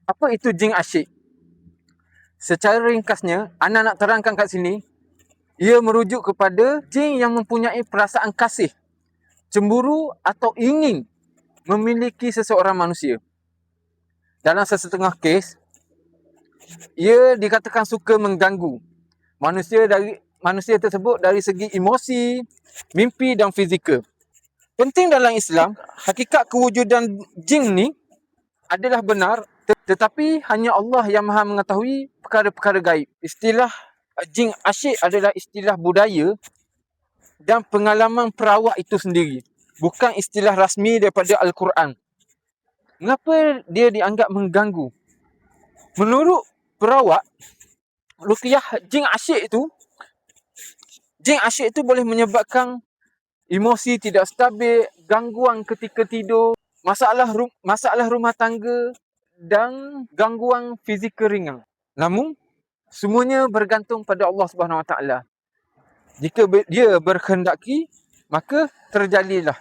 Apa itu jin asyik? Secara ringkasnya, Ana nak terangkan kat sini, ia merujuk kepada jin yang mempunyai perasaan kasih, cemburu atau ingin memiliki seseorang manusia. Dalam sesetengah kes, ia dikatakan suka mengganggu manusia tersebut dari segi emosi, mimpi dan fizikal. Penting dalam Islam, hakikat kewujudan jin ni adalah benar, tetapi hanya Allah yang Maha mengetahui perkara-perkara gaib. Istilah jin asyik adalah istilah budaya dan pengalaman perawat itu sendiri, bukan istilah rasmi daripada Al-Quran. Mengapa dia dianggap mengganggu? Menurut perawat ruqyah, jin asyik itu boleh menyebabkan emosi tidak stabil, gangguan ketika tidur, masalah rumah tangga dan gangguan fizikal ringan. Namun semuanya bergantung pada Allah Subhanahu Wa Taala. Jika dia berkehendaki, maka terjadilah.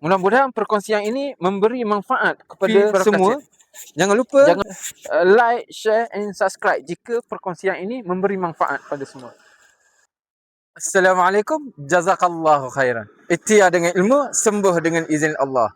Mudah-mudahan perkongsian ini memberi manfaat kepada semua. Jangan lupa like, share and subscribe jika perkongsian ini memberi manfaat pada semua. Assalamualaikum, jazakallahu khairan. Ikhtiar dengan ilmu, sembuh dengan izin Allah.